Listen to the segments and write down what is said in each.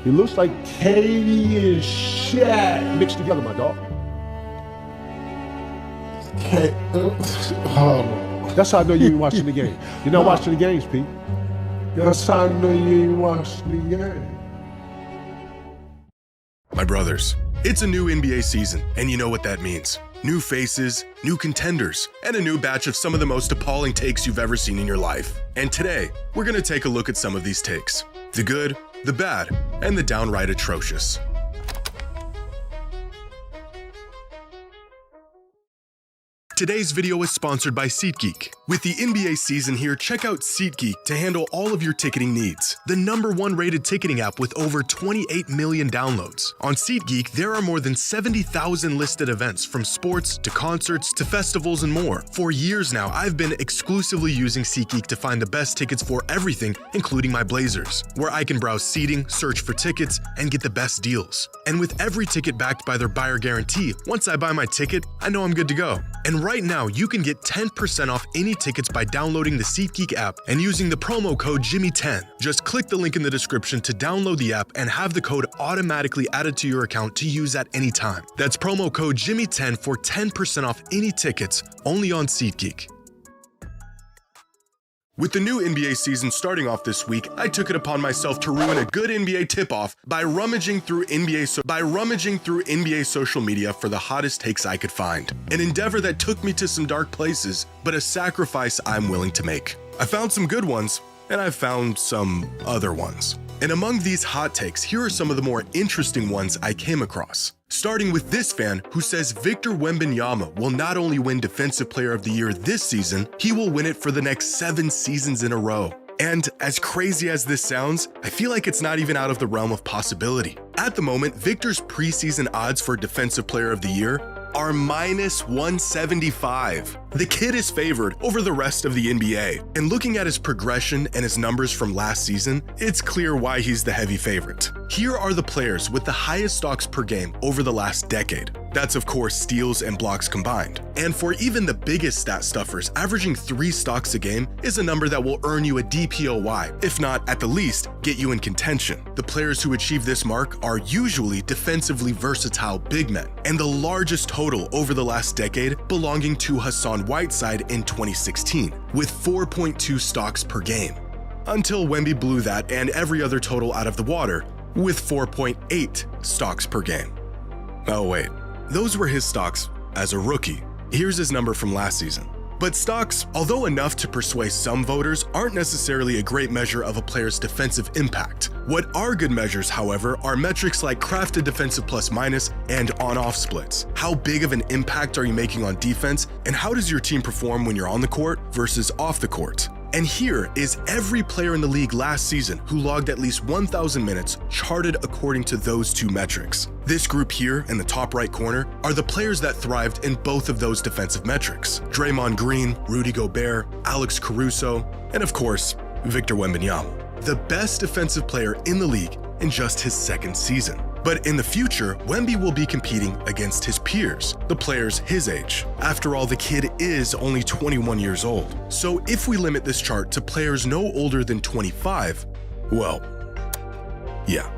He looks like KD and Shaq mixed together, my dog. That's how I know you ain't watching the game. You're not watching the games, Pete. That's how I know you ain't watching the game. My brothers, it's a new NBA season, and you know what that means. New faces, new contenders, and a new batch of some of the most appalling takes you've ever seen in your life. And today, we're gonna take a look at some of these takes. The good, the bad, and the downright atrocious. Today's video is sponsored by SeatGeek. With the NBA season here, check out SeatGeek to handle all of your ticketing needs. The #1 rated ticketing app with over 28 million downloads. On SeatGeek, there are more than 70,000 listed events, from sports to concerts to festivals and more. For years now, I've been exclusively using SeatGeek to find the best tickets for everything, including my Blazers, where I can browse seating, search for tickets, and get the best deals. And with every ticket backed by their buyer guarantee, once I buy my ticket, I know I'm good to go. And right now, you can get 10% off any tickets by downloading the SeatGeek app and using the promo code JxmyHighroller. Just click the link in the description to download the app and have the code automatically added to your account to use at any time. That's promo code JxmyHighroller for 10% off any tickets, only on SeatGeek. With the new NBA season starting off this week, I took it upon myself to ruin a good NBA tip-off by rummaging through NBA social media for the hottest takes I could find. An endeavor that took me to some dark places, but a sacrifice I'm willing to make. I found some good ones, and I found some other ones. And among these hot takes, here are some of the more interesting ones I came across. Starting with this fan who says Victor Wembanyama will not only win Defensive Player of the Year this season, he will win it for the next 7 seasons in a row. And as crazy as this sounds, I feel like it's not even out of the realm of possibility. At the moment, Victor's preseason odds for Defensive Player of the Year are -175. The kid is favored over the rest of the NBA, and looking at his progression and his numbers from last season, it's clear why he's the heavy favorite. Here are the players with the highest stocks per game over the last decade. That's of course steals and blocks combined. And for even the biggest stat stuffers, averaging 3 stocks a game is a number that will earn you a DPOY, if not at the least, get you in contention. The players who achieve this mark are usually defensively versatile big men, and the largest total over the last decade belonging to Hassan Whiteside in 2016, with 4.2 stocks per game. Until Wemby blew that and every other total out of the water, with 4.8 stocks per game. Oh wait, those were his stocks as a rookie. Here's his number from last season. But stocks, although enough to persuade some voters, aren't necessarily a great measure of a player's defensive impact. What are good measures, however, are metrics like crafted defensive plus-minus and on-off splits. How big of an impact are you making on defense, and how does your team perform when you're on the court versus off the court? And here is every player in the league last season who logged at least 1,000 minutes charted according to those two metrics. This group here in the top right corner are the players that thrived in both of those defensive metrics. Draymond Green, Rudy Gobert, Alex Caruso, and of course, Victor Wembanyama, the best defensive player in the league in just his 2nd season. But in the future, Wemby will be competing against his peers, the players his age. After all, the kid is only 21 years old. So if we limit this chart to players no older than 25, well, yeah.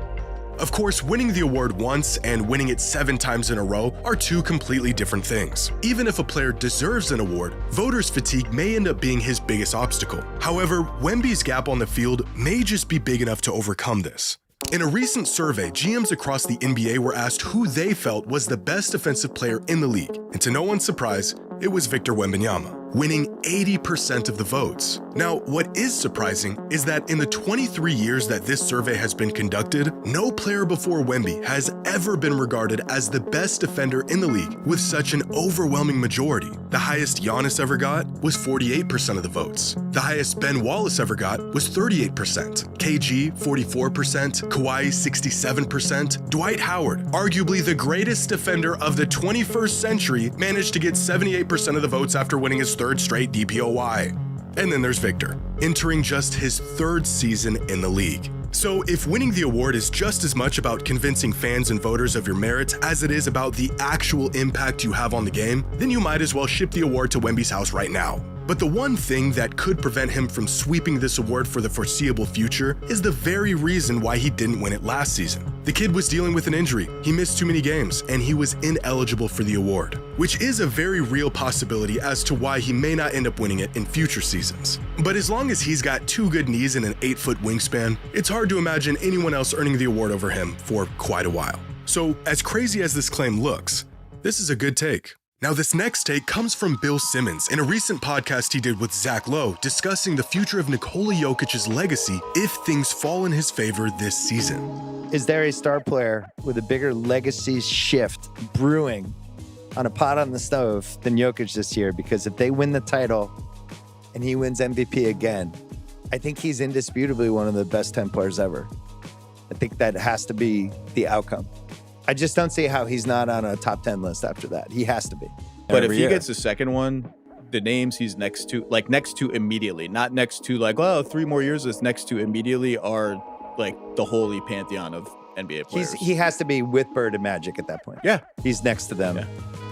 Of course, winning the award once and winning it 7 times in a row are two completely different things. Even if a player deserves an award, voters' fatigue may end up being his biggest obstacle. However, Wemby's gap on the field may just be big enough to overcome this. In a recent survey, GMs across the NBA were asked who they felt was the best defensive player in the league, and to no one's surprise, it was Victor Wembanyama, winning 80% of the votes. Now, what is surprising is that in the 23 years that this survey has been conducted, no player before Wemby has ever been regarded as the best defender in the league with such an overwhelming majority. The highest Giannis ever got was 48% of the votes. The highest Ben Wallace ever got was 38%, KG 44%, Kawhi 67%, Dwight Howard, arguably the greatest defender of the 21st century, managed to get 78% of the votes after winning his 3rd straight DPOY. And then there's Victor, entering just his 3rd season in the league. So if winning the award is just as much about convincing fans and voters of your merits as it is about the actual impact you have on the game, then you might as well ship the award to Wemby's house right now. But the one thing that could prevent him from sweeping this award for the foreseeable future is the very reason why he didn't win it last season. The kid was dealing with an injury, he missed too many games, and he was ineligible for the award, which is a very real possibility as to why he may not end up winning it in future seasons. But as long as he's got 2 good knees and an 8-foot wingspan, it's hard to imagine anyone else earning the award over him for quite a while. So, as crazy as this claim looks, this is a good take. Now, this next take comes from Bill Simmons in a recent podcast he did with Zach Lowe discussing the future of Nikola Jokic's legacy if things fall in his favor this season. Is there a star player with a bigger legacy shift brewing on a pot on the stove than Jokic this year? Because if they win the title and he wins MVP again, I think he's indisputably one of the best 10 players ever. I think that has to be the outcome. I just don't see how he's not on a top 10 list after that. He has to be. But if he gets the second one, the names he's next to immediately, not next to 3 more years, it's next to immediately are like the holy pantheon of NBA players. He has to be with Bird and Magic at that point. Yeah. He's next to them. Yeah.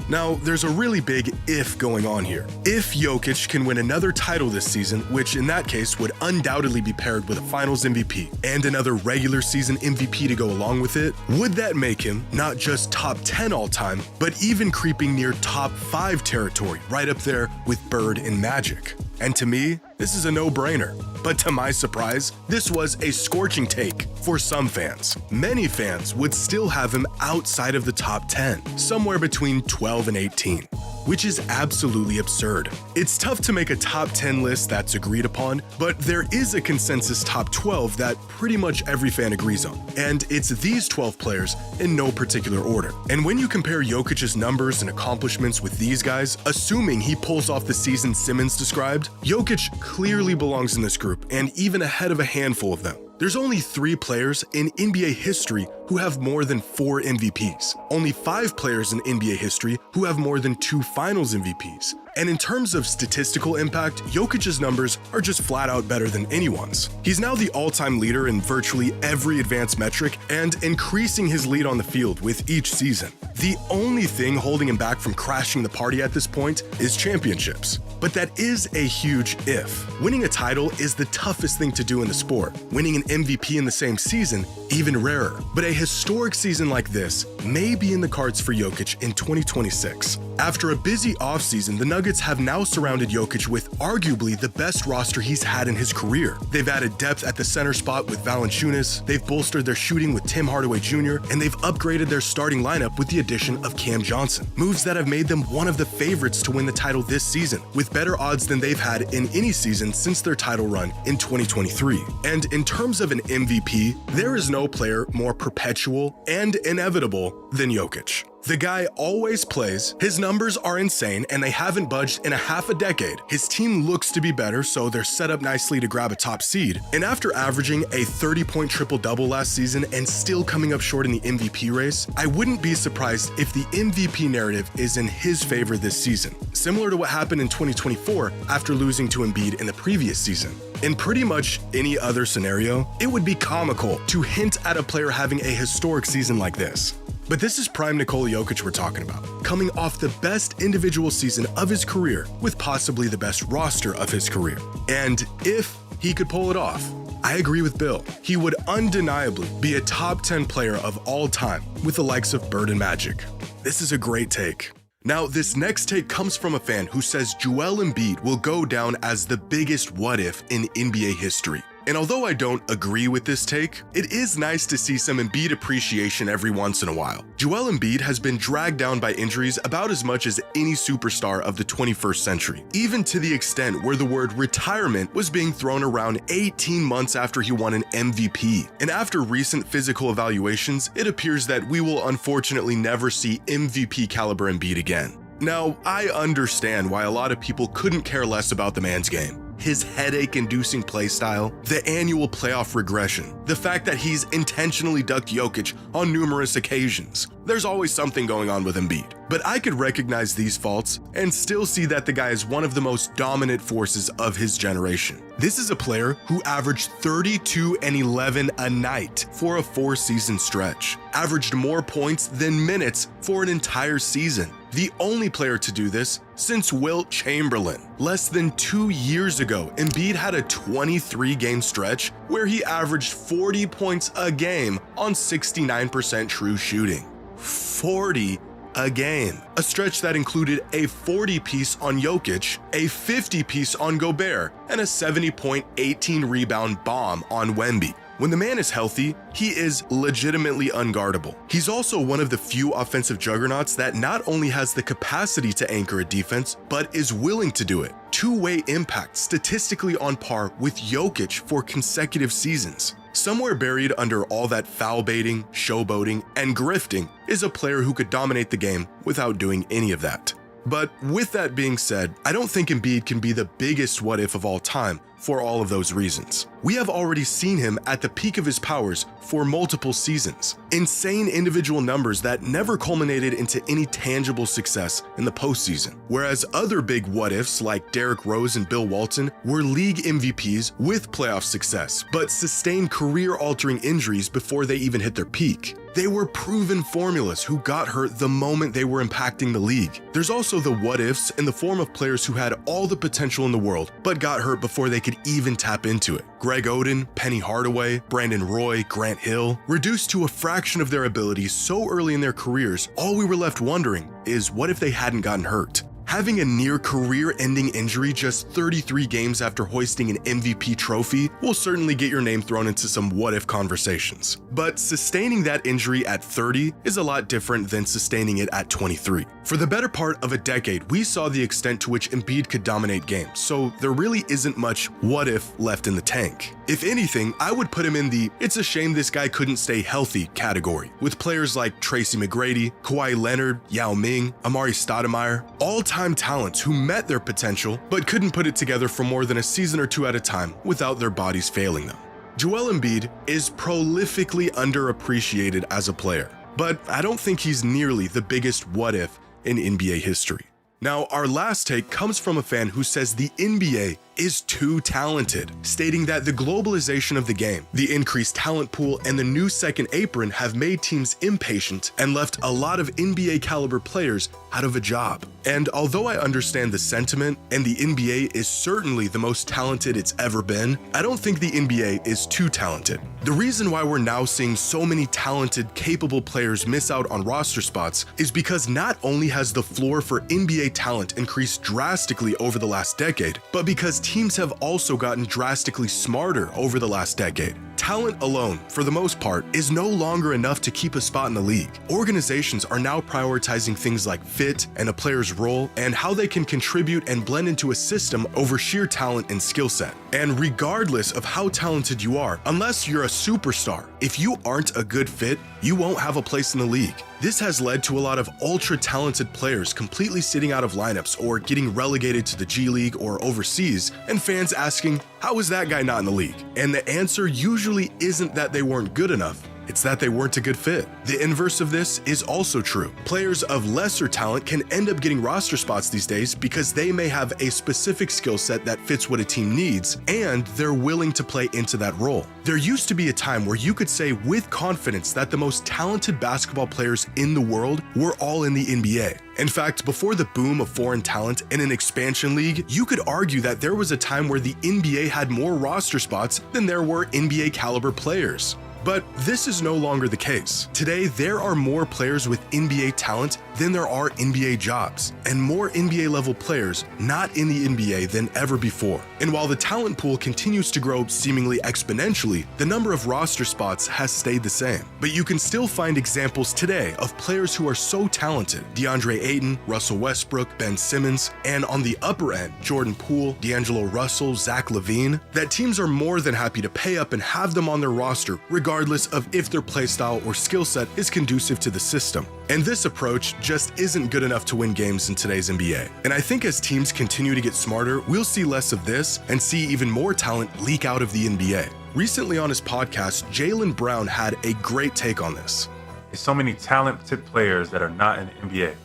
Now, there's a really big if going on here. If Jokic can win another title this season, which in that case would undoubtedly be paired with a finals MVP and another regular season MVP to go along with it, would that make him not just top 10 all time, but even creeping near top 5 territory, right up there with Bird and Magic? And to me, this is a no-brainer. But to my surprise, this was a scorching take for some fans. Many fans would still have him outside of the top 10, somewhere between 12 and 18, which is absolutely absurd. It's tough to make a top 10 list that's agreed upon, but there is a consensus top 12 that pretty much every fan agrees on. And it's these 12 players in no particular order. And when you compare Jokic's numbers and accomplishments with these guys, assuming he pulls off the season Simmons described, Jokic clearly belongs in this group and even ahead of a handful of them. There's only 3 players in NBA history who have more than 4 MVPs. Only 5 players in NBA history who have more than 2 finals MVPs. And in terms of statistical impact, Jokic's numbers are just flat out better than anyone's. He's now the all-time leader in virtually every advanced metric and increasing his lead on the field with each season. The only thing holding him back from crashing the party at this point is championships. But that is a huge if. Winning a title is the toughest thing to do in the sport. Winning an MVP in the same season, even rarer. But a historic season like this may be in the cards for Jokic in 2026. After a busy offseason, the Nuggets have now surrounded Jokic with arguably the best roster he's had in his career. They've added depth at the center spot with Valanciunas, they've bolstered their shooting with Tim Hardaway Jr., and they've upgraded their starting lineup with the addition of Cam Johnson. Moves that have made them one of the favorites to win the title this season, with better odds than they've had in any season since their title run in 2023. And in terms of an MVP, there is no player more perpetual and inevitable than Jokic. The guy always plays, his numbers are insane, and they haven't budged in a half a decade. His team looks to be better, so they're set up nicely to grab a top seed. And after averaging a 30-point triple-double last season and still coming up short in the MVP race, I wouldn't be surprised if the MVP narrative is in his favor this season, similar to what happened in 2024 after losing to Embiid in the previous season. In pretty much any other scenario, it would be comical to hint at a player having a historic season like this. But this is prime Nikola Jokic we're talking about, coming off the best individual season of his career with possibly the best roster of his career. And if he could pull it off, I agree with Bill. He would undeniably be a top 10 player of all time with the likes of Bird and Magic. This is a great take. Now, this next take comes from a fan who says Joel Embiid will go down as the biggest what if in NBA history. And although I don't agree with this take, it is nice to see some Embiid appreciation every once in a while. Joel Embiid has been dragged down by injuries about as much as any superstar of the 21st century, even to the extent where the word retirement was being thrown around 18 months after he won an MVP. And after recent physical evaluations, it appears that we will unfortunately never see MVP caliber Embiid again. Now, I understand why a lot of people couldn't care less about the man's game. His headache-inducing play style, the annual playoff regression, the fact that he's intentionally ducked Jokic on numerous occasions. There's always something going on with Embiid. But I could recognize these faults and still see that the guy is one of the most dominant forces of his generation. This is a player who averaged 32 and 11 a night for a 4-season stretch, averaged more points than minutes for an entire season. The only player to do this since Wilt Chamberlain. Less than 2 years ago, Embiid had a 23-game stretch where he averaged 40 points a game on 69% true shooting. 40 a game. A stretch that included a 40-piece on Jokic, a 50-piece on Gobert, and a 70-point, 18-rebound bomb on Wemby. When the man is healthy, he is legitimately unguardable. He's also one of the few offensive juggernauts that not only has the capacity to anchor a defense, but is willing to do it. Two-way impact statistically on par with Jokic for consecutive seasons. Somewhere buried under all that foul baiting, showboating, and grifting is a player who could dominate the game without doing any of that. But with that being said, I don't think Embiid can be the biggest what if of all time for all of those reasons. We have already seen him at the peak of his powers for multiple seasons. Insane individual numbers that never culminated into any tangible success in the postseason. Whereas other big what ifs like Derrick Rose and Bill Walton were league MVPs with playoff success, but sustained career-altering injuries before they even hit their peak. They were proven formulas who got hurt the moment they were impacting the league. There's also the what-ifs in the form of players who had all the potential in the world, but got hurt before they could even tap into it. Greg Oden, Penny Hardaway, Brandon Roy, Grant Hill, reduced to a fraction of their abilities so early in their careers, all we were left wondering is what if they hadn't gotten hurt? Having a near career-ending injury just 33 games after hoisting an MVP trophy will certainly get your name thrown into some what-if conversations. But sustaining that injury at 30 is a lot different than sustaining it at 23. For the better part of a decade, we saw the extent to which Embiid could dominate games, so there really isn't much what-if left in the tank. If anything, I would put him in the "it's a shame this guy couldn't stay healthy" category, with players like Tracy McGrady, Kawhi Leonard, Yao Ming, Amari Stoudemire, all-time talents who met their potential but couldn't put it together for more than a season or two at a time without their bodies failing them. Joel Embiid is prolifically underappreciated as a player, but I don't think he's nearly the biggest what-if in NBA history. Now, our last take comes from a fan who says the NBA is too talented, stating that the globalization of the game, the increased talent pool, and the new second apron have made teams impatient and left a lot of NBA caliber players out of a job. And although I understand the sentiment, and the NBA is certainly the most talented it's ever been, I don't think the NBA is too talented. The reason why we're now seeing so many talented, capable players miss out on roster spots is because not only has the floor for NBA talent increased drastically over the last decade, but because teams have also gotten drastically smarter over the last decade. Talent alone, for the most part, is no longer enough to keep a spot in the league. Organizations are now prioritizing things like fit and a player's role and how they can contribute and blend into a system over sheer talent and skill set. And regardless of how talented you are, unless you're a superstar, if you aren't a good fit, you won't have a place in the league. This has led to a lot of ultra-talented players completely sitting out of lineups or getting relegated to the G League or overseas, and fans asking, how is that guy not in the league? And the answer usually isn't that they weren't good enough. It's that they weren't a good fit. The inverse of this is also true. Players of lesser talent can end up getting roster spots these days because they may have a specific skill set that fits what a team needs, and they're willing to play into that role. There used to be a time where you could say with confidence that the most talented basketball players in the world were all in the NBA. In fact, before the boom of foreign talent in an expansion league, you could argue that there was a time where the NBA had more roster spots than there were NBA caliber players. But this is no longer the case. Today, there are more players with NBA talent than there are NBA jobs, and more NBA level players not in the NBA than ever before. And while the talent pool continues to grow seemingly exponentially, the number of roster spots has stayed the same. But you can still find examples today of players who are so talented: DeAndre Ayton, Russell Westbrook, Ben Simmons, and on the upper end, Jordan Poole, D'Angelo Russell, Zach LaVine, that teams are more than happy to pay up and have them on their roster regardless of if their playstyle or skill set is conducive to the system. And this approach just isn't good enough to win games in today's NBA. And I think as teams continue to get smarter, we'll see less of this and see even more talent leak out of the NBA. Recently on his podcast, Jaylen Brown had a great take on this. There's so many talented players that are not in the NBA.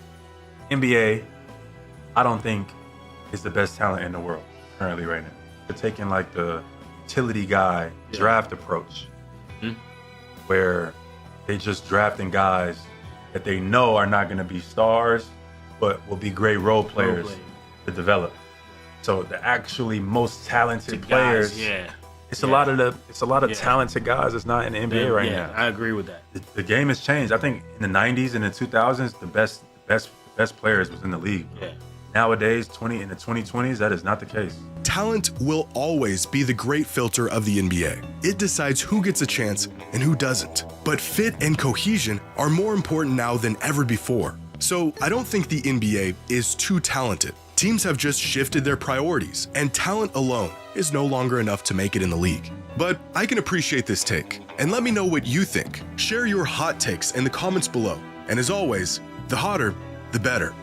NBA, I don't think is the best talent in the world currently right now. They're taking like the utility guy draft approach, where they just drafting guys that they know are not going to be stars, but will be great role players to develop. So the actually most talented players, it's a lot of talented guys that's not in the NBA right now. I agree with that. The game has changed. I think in the 90s and the 2000s, the best players was in the league. Yeah. Nowadays, in the 2020s, that is not the case. Talent will always be the great filter of the NBA. It decides who gets a chance and who doesn't. But fit and cohesion are more important now than ever before. So I don't think the NBA is too talented. Teams have just shifted their priorities, and talent alone is no longer enough to make it in the league. But I can appreciate this take, and let me know what you think. Share your hot takes in the comments below. And as always, the hotter, the better.